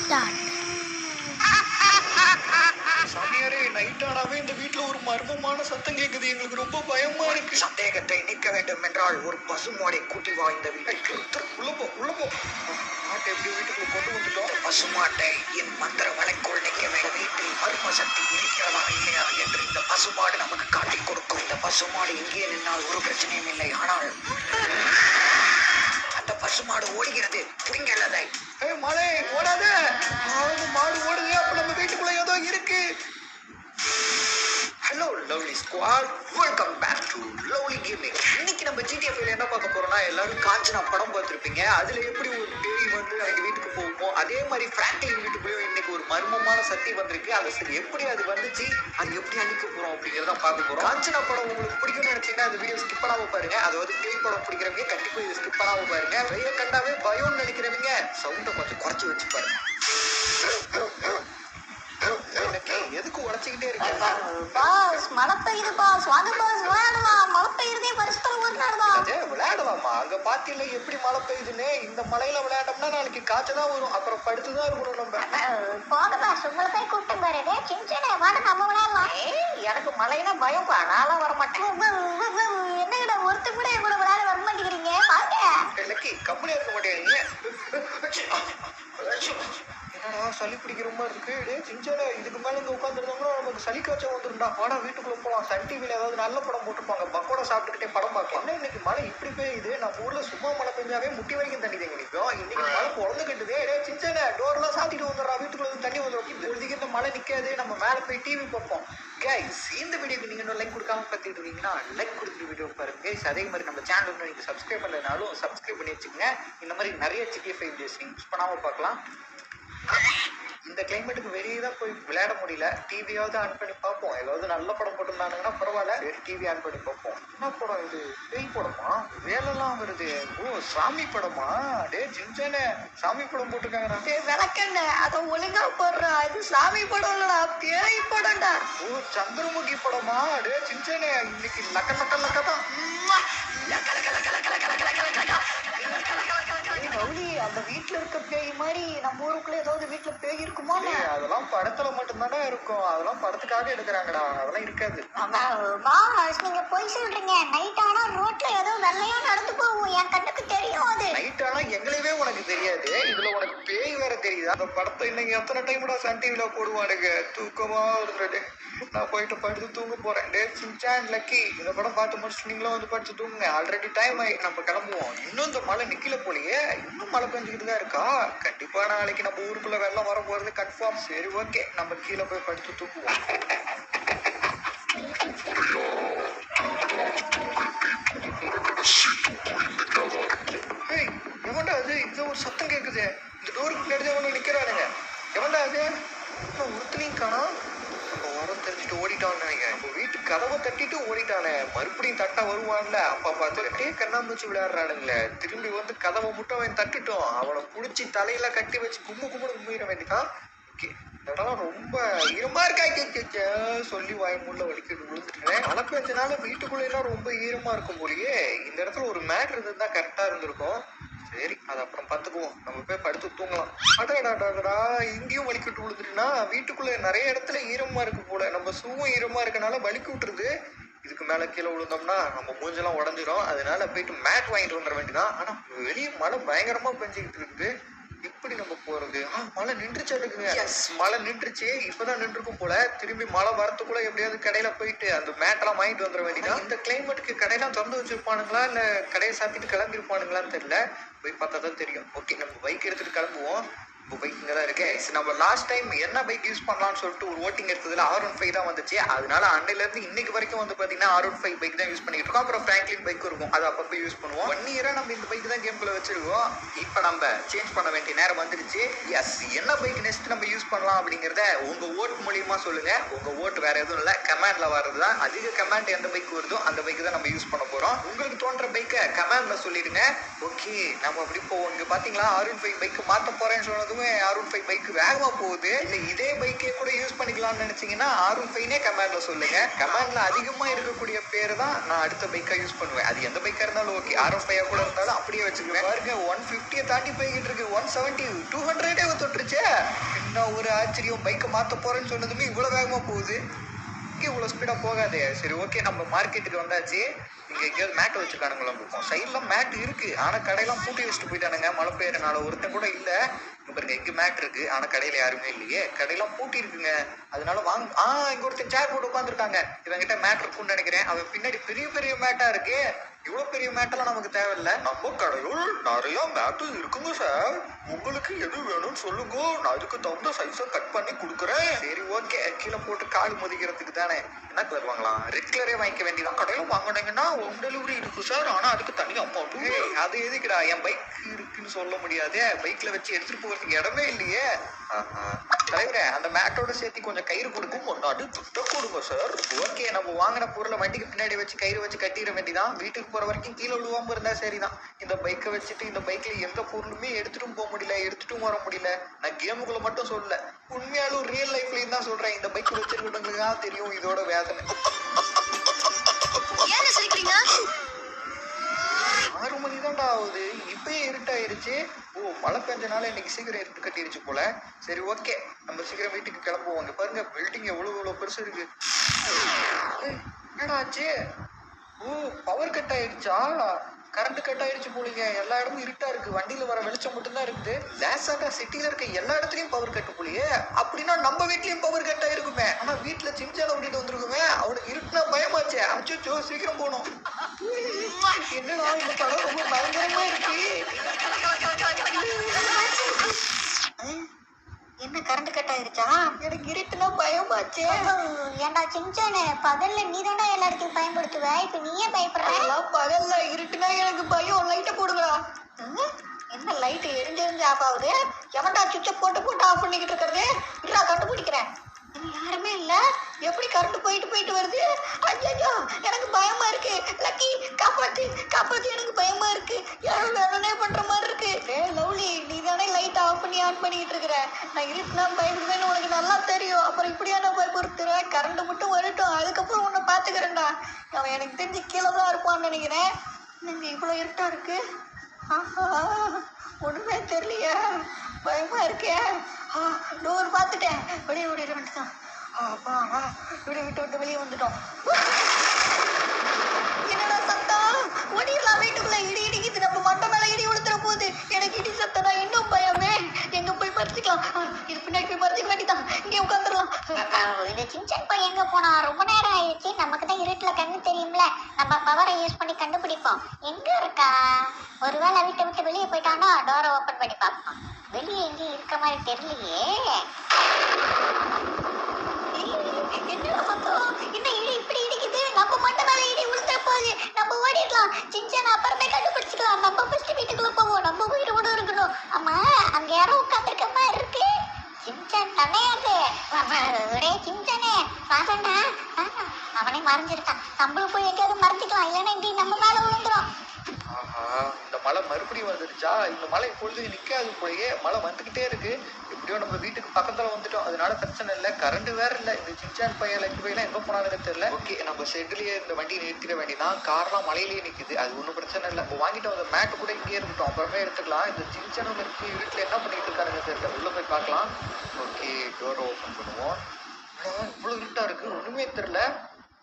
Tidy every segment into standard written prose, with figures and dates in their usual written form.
start. சாமியாரே, night ஆனாவே இந்த வீட்டுல ஒரு மர்மமான சத்தம் கேக்குது. எங்களுக்கு ரொம்ப பயமா இருக்கு. சந்தேகத்தை நீக்க வேண்டும் என்றால் ஒரு பசுமாடை கூட்டி வா இந்த வீட்டுக்கு. உள்ள போ, உள்ள போ. மாட்டை எப்படி வீட்டுக்குள்ள கொண்டு வந்துட்டோம்? இந்த பசுமாட்டை என் மந்திர வலைக்குள் நிற்க வேண்டும். வீட்டில் மர்ம சக்தி இருக்கிறதா இல்லையா என்று இந்த பசுமாடு நமக்கு காட்டிக் கொடுக்கும். இந்த பசுமாடு இங்கே நின்னால் ஒரு பிரச்சனையும் இல்லை. ஆனால் அந்த பசுமாடு ஓடுகிறது. புரிங்கள் அதை. மலை ஓடாத. மாடு ஓடுது. அப்ப நம்ம வீட்டுக்குள்ள ஏதோ இருக்கு. Hello lovely squad, welcome back to lovely gaming. இன்னைக்கு நம்ம ஜிடிஎஃப்ல என்ன பார்க்க போறோம்னா, எல்லாரும் காஞ்சனா படம் பார்த்துருப்பீங்க. அதுல எப்படி ஒரு பேய் வந்து அவங்க வீட்டுக்கு போகுமோ, அதே மாதிரி பிராங்க்லின் வீட்டுக்குள்ளேயும் இன்னைக்கு ஒரு மர்மமான சக்தி வந்திருக்கு. அந்த சக்தி எப்படி அது வந்துச்சு, அது எப்படி அழிக்க போறோம் அப்படிங்கிறத பார்க்க போறோம். காஞ்சனா படம் உங்களுக்கு பிடிக்கும்னு நினைச்சீங்கன்னா இந்த வீடியோ ஸ்கிப் பண்ணாம பாருங்க. அதாவது பேய் படம் பிடிக்கிறவங்க கண்டிப்பா இதை ஸ்கிப் பண்ணாம பாருங்க. பேய கண்டாவே பயம்னு நினைக்கிறவங்க சவுண்டை கொஞ்சம் குறைச்சி வச்சு பாருங்க. எதுக்கு உடச்சிக்கிட்டே இருக்கேன்? பாஸ், மழை பெய்யுது பாஸ். வாங்க பாஸ், விளையாடலாம். மழை பெய்யுறதே வருஷத்துல ஒரு நாள் தான். விளையாடலாமா? அங்க பாத்தியில எப்படி மழை பெய்யுதுன்னு. இந்த மழையில விளையாட்டோம்னா நாளைக்கு காய்ச்சதான் வரும். அப்புறம் படுத்துதான் இருக்கணும் நம்ம. போங்க பாஸ், உங்களை போய் கூப்பிட்டு பாருங்க. சின்ன வாங்க நம்ம விளையாடலாம். எனக்கு மழைனா பயம்பா, நான்லாம் வர மாட்டேன். என்னங்கடா ஒருத்தர் கூட என் கூட விளையாட வர மாட்டேங்கிறீங்க? வாங்க. லக்கி, கம்பெனி இருக்க மாட்டேங்க. என்னடா சளி பிடிக்கிற மாதிரி இருக்கு. டே சின்ன, இதுக்கு மேல இங்க உட்காந்துருந்தோம்னா நமக்கு சளி காய்ச்சல் வந்துருண்டா. வாடா வீட்டுக்குள்ள போலாம். சன் டிவில ஏதாவது நல்ல படம் போட்டுருப்பாங்க. பக்கோடா சாப்பிட்டுக்கிட்டே படம் பார்க்கலாம். என்ன இன்னைக்கு மழை இப்படி பெய்யுது? நம்ம ஊர்ல சும்மா மழை பெஞ்சாவே முட்டி வரைக்கும் தண்ணி தேங்கி நிற்கும். இன்னைக்கு மழை பொழந்து கட்டுது. டே சின்ன, டோர்லாம் சாத்திட்டு வந்துடுறா. வீட்டுக்குள்ள வந்து தண்ணி வந்துடும். இப்போதைக்கு இந்த மழை நிக்காது. நம்ம மேல போய் டிவி பார்ப்போம். கைஸ், இந்த வீடியோக்கு நீங்க இன்னும் லைக் கொடுக்காம பார்த்துட்டு இருக்கீங்கன்னா லைக் கொடுத்துட்டு வீடியோ பாருங்க கைஸ். அதே மாதிரி நம்ம சேனலுக்கு நீங்க சப்ஸ்கிரைப் பண்ணலனாலும் சப்ஸ்கிரைப் பண்ணி வச்சுக்கோங்க. இந்த மாதிரி நிறைய ஜிடிஎஃப் வீடியோஸ் மிஸ் பண்ணாம பார்க்கலாம். இந்த கிளைமேட்டுக்கு வெளியே தான் போய் விளையாட முடியல. டிவியாவது ஆன் பண்ணி பார்ப்போம். ஏதாவது நல்ல படம் போட்டுருந்தாங்கன்னா பரவாயில்ல. சரி, டிவி ஆன் பண்ணி பார்ப்போம். என்ன படம் இது? பேய் படமா? வேலைலாம் வருது. ஓ, சாமி படமா? டே சின்ன, சாமி படம் போட்டிருக்காங்கடா. விளக்கண்ண அதை ஒழுங்கா போடுறா. இது சாமி படம் இல்லடா, பேய் படம்டா. ஓ, சந்திரமுகி படமா? டே சின்ன, இன்னைக்கு லக்க லக்க லக்க தான். கௌரி, அந்த வீட்டுல இருக்க பேய் மாதிரி நம்ம ஊருக்குள்ள ஏதாவது வீட்டுல பேய் இருக்குமா? அதெல்லாம் படத்துல மட்டும்தானே இருக்கும். அதெல்லாம் படத்துக்காக எடுக்கிறாங்கடா. அதெல்லாம் இருக்காது. பாஸ், நீங்க போய் சொல்றீங்க. நைட் ஆனா ரோட்ல ஏதோ வெள்ளையா நடந்து போகும். என் கண்ணுக்கு தெரியும். அது நைட் ஆனா எங்களையவே உனக்கு தெரியாது. இதுல உனக்கு பேய் வேற தெரியுதா? அந்த படத்தை இன்னைக்கு எத்தனை டைம்டா சன் டிவில போடுவானுங்க. தூக்கமா வருது. நான் போயிட்டு படுத்து தூங்க போறேன். டே சின்சான், லக்கி, இந்த படம் பார்த்து முடிச்சுட்டு நீங்களும் வந்து படுத்து தூங்குங்க. ஆல்ரெடி டைம் ஆகி நம்ம கிளம்புவோம். இன்னும் இந்த மழை நிக்கல போலயே. இன்னும் மழை பெஞ்சுக்கிட்டு தான் இருக்கா. கண்டிப்பா நாளைக்கு நம்ம ஊருக்குள்ள வெள்ளம் வர போறது கன்ஃபார்ம். சரி, ஓகே, நம்ம கீழே போய் படுத்து தூங்குவோம். ஏய், எவன்டா அது? இந்த ஒரு சத்தம் கேக்குது. இந்த டோருக்கு பின்னாடி எவனோ நிக்கிறானுங்க. எவன்டா அது? ஒருத்தனையும் காணோம். நம்ம வரம் தெரிஞ்சுட்டு ஓடிட்டான்னு நினைக்கிறேன். இப்போ வீட்டு கதவை தட்டிட்டு ஓடிட்டானே. மறுபடியும் தட்ட வருவான்ல. அப்பா பார்த்துக்கிட்டே கண்ணாம்பூச்சி விளையாடுறானுங்களே. திரும்பி வந்து கதவை மட்டும் அவன் தட்டுட்டோம். அவனை புடிச்சு தலையில கட்டி வச்சு கும்பிட கும்பிட வேண்டியதான். ஓகே, இதெல்லாம் ரொம்ப ஈரமா இருக்கா சொல்லி வாய்மூல வலிக்கிட்டு விழுந்துட்டேன். மழை பெஞ்சனால வீட்டுக்குள்ள எல்லாம் ரொம்ப ஈரமா இருக்கும் போலயே. இந்த இடத்துல ஒரு மேட் இருந்திருந்தா கரெக்டா இருந்திருக்கும். சரி, அது அப்புறம் பார்த்துக்குவோம். நம்ம போய் படுத்து தூங்கலாம். அடாடாடாடா, இங்கேயும் வலிக்கிட்டு விழுந்துட்டுனா. வீட்டுக்குள்ள நிறைய இடத்துல ஈரமா இருக்கு போல. நம்ம ஷூவும் ஈரமா இருக்கனால வலிக்கு விட்டுருது. இதுக்கு மேல கீழே விழுந்தோம்னா நம்ம மூஞ்செல்லாம் உடஞ்சிரும். அதனால போயிட்டு மேட் வாங்கிட்டு வந்துட வேண்டியதான். ஆனா வெளியே மழை பயங்கரமா பெஞ்சுக்கிட்டு இருக்குது. எப்படி நம்ம போறது? மழை நின்றுச்சு. இருக்குங்க, மழை நின்றுச்சு. இப்பதான் நின்றுக்கும் போல. திரும்பி மழை வரத்துக்குள்ள எப்படியாவது கடையில போயிட்டு அந்த மேட்டெல்லாம் வாங்கிட்டு வந்துட வேண்டியதான். இந்த கிளைமேட்டுக்கு கடையெல்லாம் திறந்து வச்சிருப்பானுங்களா இல்ல கடையை சாத்திட்டு கிளம்பிருப்பானுங்களான்னு தெரியல. போய் பார்த்தா தான் தெரியும். ஓகே, நம்ம பைக் எடுத்துட்டு கிளம்புவோம். இப்போ பைக் இங்கே தான் இருக்கு. நம்ம லாஸ்ட் டைம் என்ன பைக் யூஸ் பண்ணலாம்னு சொல்லிட்டு ஒரு ஓட்டிங் எடுத்ததுல R15 தான் வந்துச்சு. அதனால அன்னையிலேருந்து இன்னைக்கு வரைக்கும் வந்து பார்த்தீங்கன்னா R15 பைக் தான் யூஸ் பண்ணிட்டு இருக்கோம். அப்புறம் ஃப்ராங்க்லின் பைக் இருக்கும், அது அப்பப்போ யூஸ் பண்ணுவோம். 1 இயரா நம்ம இந்த பைக் தான் கேம்குள்ள வச்சிருக்கோம். இப்போ நம்ம சேஞ்ச் பண்ண வேண்டிய நேரம் வந்துருச்சு. எஸ், என்ன பைக் நெக்ஸ்ட் நம்ம யூஸ் பண்ணலாம் அப்படிங்கிறத உங்க ஓட் மூலியமா சொல்லுங்க. உங்க ஓட் வேற எதுவும் இல்லை, கமெண்ட்ல வர்றதுதான். அதிக கமெண்ட் எந்த பைக் வருதோ அந்த பைக் தான் நம்ம யூஸ் பண்ண போறோம். உங்களுக்கு தோன்ற பைக்கை கமெண்ட்ல சொல்லிடுங்க. ஓகே, நம்ம அப்படி போவோம். இங்க பாத்தீங்களா R15 பைக் மாத்த போறேன்னு சொன்னதுமே R15 பைக் வேகமா போகுது. இல்ல இதே பைக்கே கூட யூஸ் பண்ணிக்கலாம்னு நினைச்சீங்கன்னா R15 கமெண்ட்ல சொல்லுங்க. கமெண்ட்ல அதிகமா இருக்கக்கூடிய பேரு தான் நான் அடுத்த பைக்கா யூஸ் பண்ணுவேன். அது எந்த பைக்கா இருந்தாலும் ஓகே. R15 கூட இருந்தாலும் அப்படியே வச்சுக்குவேன். பாருங்க, 150 தாண்டி போய்கிட்டு இருக்கு. 170 200 தொட்டுருச்சு. என்ன ஒரு ஆச்சரியம், பைக்கை மாத்த போறேன்னு சொன்னதுமே இவ்வளவு வேகமா போகுது. இவ்வளவு ஸ்பீடா போகாதே. சரி ஓகே, நம்ம மார்க்கெட்டுக்கு வந்தாச்சு. இங்க எங்கேயாவது மேட் வச்சிருக்கானுங்களா இருக்கும். சைட்ல மேட் இருக்கு, ஆனா கடையெல்லாம் பூட்டி வச்சுட்டு போயிட்டானுங்க. மழை பெய்யறனால ஒருத்தன் கூட இல்ல. இங்க பாருங்க, எங்க மேட் இருக்கு, ஆனா கடையில யாருமே இல்லையே. கடையெல்லாம் பூட்டி இருக்குங்க. அதனால வாங்க. இங்க ஒருத்தன் சேர் போட்டு உட்காந்துருக்காங்க. இவங்கிட்ட மேட் இருக்கும்னு நினைக்கிறேன். அவன் பின்னாடி பெரிய பெரிய மேட்டா இருக்கு. இவ்வளவு பெரிய மேட்டெல்லாம் நமக்கு தேவையில்லை. நம்ம கடையில் நிறைய மேட்டு இருக்குங்க சார். உங்களுக்கு எது வேணும்னு சொல்லுங்க, நான் அதுக்கு தகுந்த சைஸை கட் பண்ணி கொடுக்குறேன். சரி ஓகே, கீழே போட்டு கால் மதிக்கிறதுக்கு தானே. என்ன கலர் வாங்கலாம்? ரெட் கலரே வாங்கிக்க வேண்டியதான். கடையில் வாங்கினீங்கன்னா ஹோம் டெலிவரி இருக்கு சார், ஆனா அதுக்கு தனி அமௌண்ட். அது எதுக்குடா? என் பைக் இருக்குன்னு சொல்ல முடியாதே. பைக்ல வச்சு எடுத்துட்டு போகிறதுக்கு இடமே இல்லையே. தலைவரே, அந்த மேட்டோட சேர்த்து கொஞ்சம் கயிறு கொடுக்கும் முன்னாடி துட்ட கொடுங்க சார். ஓகே, நம்ம வாங்கின பொருளை வண்டிக்கு பின்னாடி வச்சு கயிறு வச்சு கட்டிட வேண்டியதான். வீட்டுக்கு போற வரைக்கும் கீழே விழுவாம இருந்தா சரிதான். இந்த பைக்கை வச்சுட்டு இந்த பைக்ல எந்த பொருளுமே எடுத்துட்டும் போக முடியல, எடுத்துட்டும் வர முடியல. நான் கேமுக்குள்ள மட்டும் சொல்லல, உண்மையாலும் ரியல் லைஃப்லயும் தான் சொல்றேன். இந்த பைக் வச்சிருக்கவங்களுக்கு தான் தெரியும் இதோட வேதனை. ஏன் சிரிக்கிறீங்க? 6 மணி தான்டா ஆகுது, இப்பயே இருட்டாயிருச்சு. மழை பெஞ்சனால இன்னைக்கு சீக்கிரம் இருட்டு கட்டிருச்சு போல. சரி ஓகே, நம்ம சீக்கிரம் வீட்டுக்கு கிளம்புவோம். இங்க பாருங்க, பில்டிங் எவ்வளவு பெருசு இருக்கு. என்னடா ஆச்சு? பவர் கட் ஆயிடுச்சா? கரண்ட் கட் ஆயிடுச்சு போலீங்க. எல்லா இடமும் இருட்டா இருக்கு, வண்டியில வர வெளிச்சம் மட்டும்தான் இருக்குது. லேசாட்டா சிட்டில இருக்க எல்லா இடத்துலயும் பவர் கட் போலியே. அப்படின்னா நம்ம வீட்லயும் பவர் கட் ஆயிருக்குமே. ஆனா வீட்டுல சின்சான விட்டுட்டு வந்துருக்குமே. அவனுக்கு இருட்டுனா பயமாச்சே. அச்சோ, சீக்கிரம் போகணும். என்னடா இந்த படம் ரொம்ப பயங்கரமா இருக்கு. என்ன கரண்ட் கட் ஆயிருச்சா? எனக்கு இருட்டுனா பயமாச்சே. ஏன்டா சின்சானே, பகல்ல நீ தான்டா எல்லாருக்கும் பயன்படுத்துவ, இப்ப நீயே பயப்படுற? அதெல்லாம் பகல்ல இருட்டுனா எனக்கு பயம். லைட்டை போடுங்களா. என்ன லைட் எரிஞ்சு ஆஃப் ஆகுது? எவன்டா சுவிட்சை போட்டு ஆஃப் பண்ணிக்கிட்டு இருக்கிறது? இல்ல, கண்டுபிடிக்கிறேன். யாருமே இல்ல. எப்படி கரண்ட் போயிட்டு வருது? ஐயோ, எனக்கு பயமா இருக்கு. லக்கி, காப்பாத்து, எனக்கு பயமா இருக்கு. யாரும் வேணும்னே பண்ற மாதிரி இருக்கு. லவ்லி, நீ தானே லைட் ஆஃப் பண்ணி ஆன் பண்ணிக்கிட்டு இருக்கிற. நான் இருட்டுனா பயப்படுவேன்னு உனக்கு நல்லா தெரியும். அப்புறம் இப்படியா நான் பயப்படுத்துறேன்? கரண்ட் மட்டும் வரட்டும், அதுக்கப்புறம் உன்னை பாத்துக்கிறேன்டா. அவன் எனக்கு தெரிஞ்சு கீழே தான் இருப்பான்னு நினைக்கிறேன். நீங்க இவ்வளவு இருட்டா இருக்கு. ஒண்ணுமே தெரியலையா? பயமா இருக்கே. டோர் பார்த்துட்டேன். வெளியே ஓடிட வேண்டியதான். விட்டு வெளியே வந்துட்டோம். என்னடா சத்தம்? ஓடிடலாம். வீட்டுக்குள்ள இடி இடிக்குது. நம்ம மட்டை மேல இடி விழுத்துற போகுது. எனக்கு இடி சத்தம் தான் இன்னும் பயமே. எங்க போய் மறைச்சிக்கலாம்? இது பின்னாடி போய் மறைச்சிக்க வேண்டியதான். இங்கே உட்காந்துடலாம். இந்த சின்சான் பையன் எங்க போனா? ரொம்ப நேரம் ஆயிடுச்சு. நமக்கு தான் இருட்டுல கண்ணு தெரியும்ல, நம்ம பவரை யூஸ் பண்ணி கண்டுபிடிப்போம். எங்க இருக்கா? ஒருவேளை வீட்டை விட்டு வெளியே போயிட்டானா டோரை ஓபன் பண்ணி பார்ப்போம். வெளியே எங்கேயும் இருக்க மாதிரி தெரியலையே. என்ன சத்தம்? என்ன இடி இப்படி இடிக்குது? நம்ம மட்டை மேல இடி விழுத்துற போகுது. நம்ம ஓடிடலாம். சின்சான் அப்புறமே கண்டுபிடிச்சிக்கலாம். நம்ம ஃபர்ஸ்ட் வீட்டுக்குள்ள போவோம். நம்ம உயிரோட இருக்கணும். ஆமா, அங்க யாரோ உட்காந்துருக்க மாதிரி இருக்கு. சின்சான் தானே அது? சின்சானே வாசண்டா. அவனே மறைஞ்சிருக்கான். நம்மளும் போய் எங்கேயாவது மறைஞ்சிக்கலாம், இல்லைன்னா இடி நம்ம மேல விழுந்துரும். இந்த மழை மறுபடியும் வந்துடுச்சா? இந்த மழை இப்பொழுது நிக்காது போலயே. மழை வந்துகிட்டே இருக்கு. எப்படியோ நம்ம வீட்டுக்கு பக்கத்துல வந்துட்டோம், அதனால பிரச்சனை இல்லை. கரண்ட் வேற இல்லை. இந்த சின்சான் பையன் லக்கி பையெல்லாம் எங்க போனாலும் தெரியல. ஓகே, நம்ம ஷெட்லயே இந்த வண்டியை நிறுத்திட வேண்டியதான். கார்லாம் மழையிலேயே நிக்குது, அது ஒன்றும் பிரச்சனை இல்லை. நம்ம வாங்கிட்டோம். அந்த மேட்டு கூட இங்கே இருக்கட்டும், அப்புறமே எடுத்துக்கலாம். இந்த சின்சானும் இருக்கு, வீட்டுல என்ன பண்ணிட்டு இருக்காருங்க தெரியல. உள்ள போய் பார்க்கலாம். ஓகே, டோரை ஓப்பன் பண்ணுவோம். இவ்வளவு இருட்டா இருக்கு, ஒண்ணுமே தெரியல.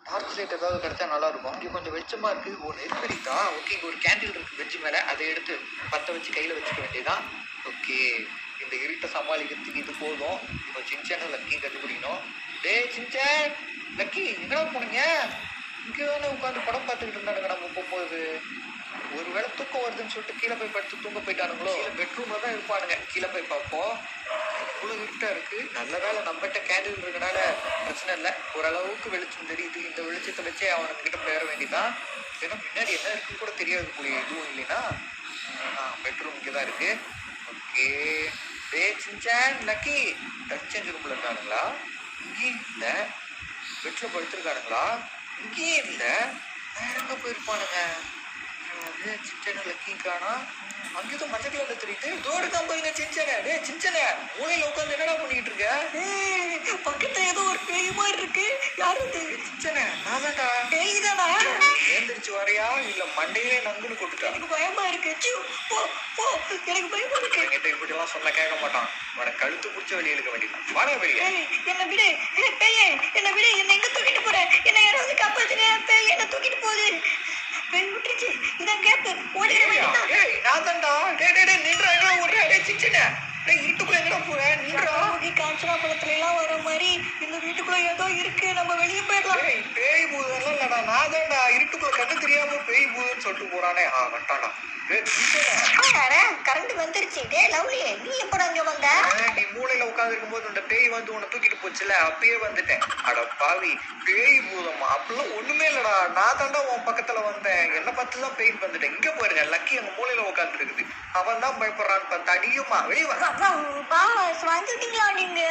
டார்ச் லைட் ஏதாவது கிடைச்சா நல்லா இருக்கும். இங்கே கொஞ்சம் வெளிச்சமா இருக்கு. ஒரு நெருப்படிக்கா. ஓகே, இங்கே ஒரு கேண்டில் இருக்கு பெஞ்சு மேலே. அதை எடுத்து பற்ற வச்சு கையில் வச்சுக்க வேண்டியதான். ஓகே, இந்த இருட்டை சமாளிக்கிறதுக்கு இது போதும். இப்போ சின்சானும் லக்கியும் கண்டுபிடிக்கணும். சின்சான், லக்கி, எங்கடா போனீங்க? இங்கே தானே உட்காந்து படம் பார்த்துக்கிட்டு இருந்தானுங்க. நம்ம போகும்போது ஒருவேளை தூக்கம் வருதுன்னு சொல்லிட்டு கீழே போய் படுத்து தூங்க போயிட்டானுங்களோ. பெட்ரூம்ல தான் இருப்பானுங்க. கீழே போய் பார்ப்போம். இவ்வளோ இருட்டா இருக்கு. நல்ல வேலை நம்மகிட்ட கேண்டில் இருக்கனால பிரச்சனை இல்லை. ஓரளவுக்கு வெளிச்சம் தெரியுது. இந்த வெளிச்சத்தை வச்சே அவனுக்கு கிட்ட போயிட வேண்டியதான். ஏன்னா முன்னாடி என்ன இருக்குன்னு கூட தெரியாது போய். எதுவும் இல்லைன்னா பெட்ரூம் இங்கே தான் இருக்கு. ஓகே, சின்சான், லக்கி எக்ஸ்சேஞ்ச் ரூம்ல இருக்கானுங்களா? இங்கேயும் இல்லை. பெட்ல படுத்துருக்கானுங்களா? இங்கேயும் இல்லை. வேற எங்க போயிருப்பானுங்க? சின்சனை லக்கியும் காணோம். அங்கேயும் மஞ்சள் கலர்ல தெரியுது. தோடு தான் பாருங்க சின்சனை. டேய் சின்சனை, மூலையில உட்காந்து என்னடா பண்ணிட்டு இருக்க? பக்கத்துல ஏதோ ஒரு பேய் மாதிரி இருக்கு. யாரு அது? சின்சனை, நான் தான்டா. பேய் தானா? ஏந்திரிச்சு வரையா இல்ல மண்டையிலே நங்குன்னு கொட்டுட்டா? எனக்கு பயமா இருக்கு. சீ, போ போ, எனக்கு பயமா இருக்கு. என்கிட்ட இப்படி எல்லாம் சொன்ன கேட்க மாட்டான். உனக்கு கழுத்து பிடிச்ச வெளியே இழுக்க வேண்டியதான். வாடா வெளியே. ஏய், என்னை விடு. ஏய், பேயே, என்னை விடு. என்னை எங்க தூக்கிட்டு போற? என்னை யாராவது காப்பாத்துங்க. பேய் என்ன தூக்கிட்டு போகுது. பேய் விட்டுருச்சு. இதான் கேப்பு. ஓடிட வேண்டியதான். ஏய், நான் தான்டா. டேய் டேய் டேய், நின்றா, எங்கடா ஓடுற? டேய் சின்சனை, டேய் இருட்டுக்குள்ள எங்கடா போற? நின்றா. காஞ்சனா படத்துல எல்லாம் வர மாதிரி இந்த வீட்டுக்குள்ள ஏதோ இருக்கு. நம்ம வெளியே போயிடலாம். டேய், பேய் பூதம்லாம் இல்லடா, நான் தான்டா. இருட்டுக்குள்ள கண்ணு தெரியாம பேய் பூதம்னு சொல்லிட்டு போறானே. வந்துட்டான்டா. டேய் சின்சனை, கரண்ட் வந்துருச்சு. டே லவ்லி, நீ எப்படா இங்க வந்த? நீ மூலையில உட்கார்ந்து இருக்கும்போது அந்த பேய் வந்து உன்னை தூக்கிட்டு போச்சுல, அப்பயே வந்துட்டேன். அட பாவி, பேய் பூதமா? அப்படிலாம் ஒண்ணுமே இல்லடா, நான் தாண்டா உன் பக்கத்துல வந்தேன். என்ன பார்த்து தான் பேய் வந்துட்டேன். இங்க பாருங்க, லக்கி அங்க மூலையில உட்கார்ந்து இருக்குது. அவன் தான் பயப்படுறான்னு பார்த்தா அடியுமா வெளியே வா. பாஸ் வந்துட்டீங்களா நீங்க?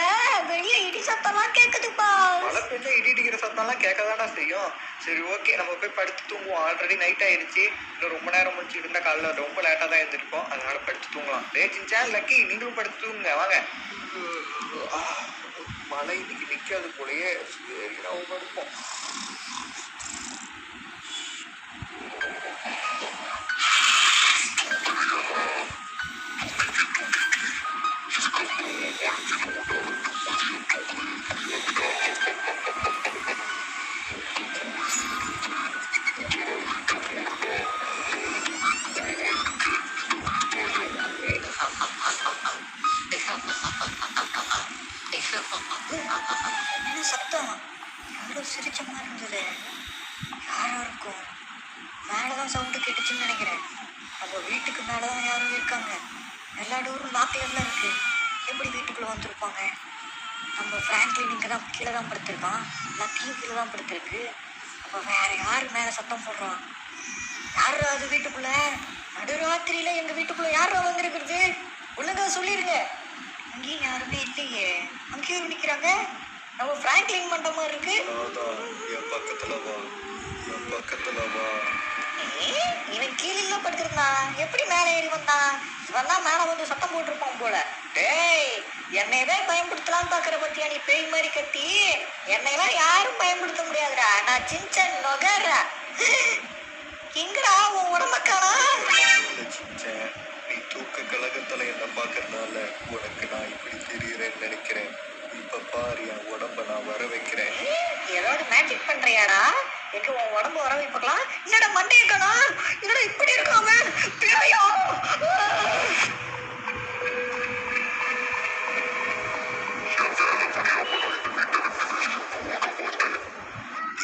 வெளியே இடி சத்தம்லாம் கேக்குதுப்பா. மழை பெஞ்சா இடி இடிக்கிற சத்தம்லாம் கேட்கதாடா செய்யும். சரி ஓகே, நம்ம போய் படுத்து தூங்குவோம். ஆல்ரெடி நைட் ஆயிருச்சு. இன்னும் ரொம்ப நேரம் முடிச்சுட்டு இருந்தா காலைல ரொம்ப லேட்டா தான் எழுந்திருப்போம். அதனால படுத்து தூங்கலாம். டேய் சின்சான், லக்கி, நீங்களும் படுத்து தூங்குங்க வாங்க. மழை இன்னைக்கு நிக்காது போலயே. சரி நம்ம படுப்போம். என்ன சத்தம்? யாரோ சிரிச்ச மாதிரி இருந்தது. யாரோ இருக்கும். மேலதான் சவுண்டு கேட்டுச்சுன்னு நினைக்கிறேன். நம்ம வீட்டுக்கு மேலதான் யாரும் இருக்காங்க. எல்லா டோரும் லாக்ல இருக்கு. எப்படி வீட்டுக்குள்ள வந்திருப்பாங்க? நம்ம பிராங்க்லின் இங்க தான் கீழே தான் படுத்திருக்கான். லக்கியும் கீழே தான் படுத்திருக்கு. அப்ப வேற யாரு மேல சத்தம் போடுறான்? யாரா அது வீட்டுக்குள்ள? நடுராத்திரியில எங்க வீட்டுக்குள்ள யாரா வந்திருக்கிறது? ஒழுங்கா சொல்லிருங்க. அங்கேயும் யாருமே இல்லையே. அங்கேயும் நிக்கிறாங்க. நம்ம பிராங்க்லின் மண்ட மாதிரி இருக்கு. என் பக்கத்துல வா, என் பக்கத்துல வா. இவன் கீழே படுத்திருந்தான். எப்படி மேலே ஏறி வந்தான்? இவன் தான் மேல வந்து சத்தம் போட்டிருப்பான் போல. டேய், என்னையவே பயன்படுத்தலாம் பாக்குற பத்தியா நீ பேய் மாதிரி கத்தி? என்னையெல்லாம் யாரும் பயன்படுத்த முடியாதுடா. நான் சின்சன் நொகர்றா. எங்கடா உன் உடம்பக்கானா? சின்சான், நீ தூக்க கழகத்துல என்ன பாக்குறதுனால உனக்கு நான் இப்படி தெரியுறேன்னு நினைக்கிறேன். இப்ப பாரு, என் உடம்ப நான் வர வைக்கிறேன். ஏதாவது மேஜிக் பண்றியாடா? எங்க உன் உடம்பு வர வைப்பக்கலாம்.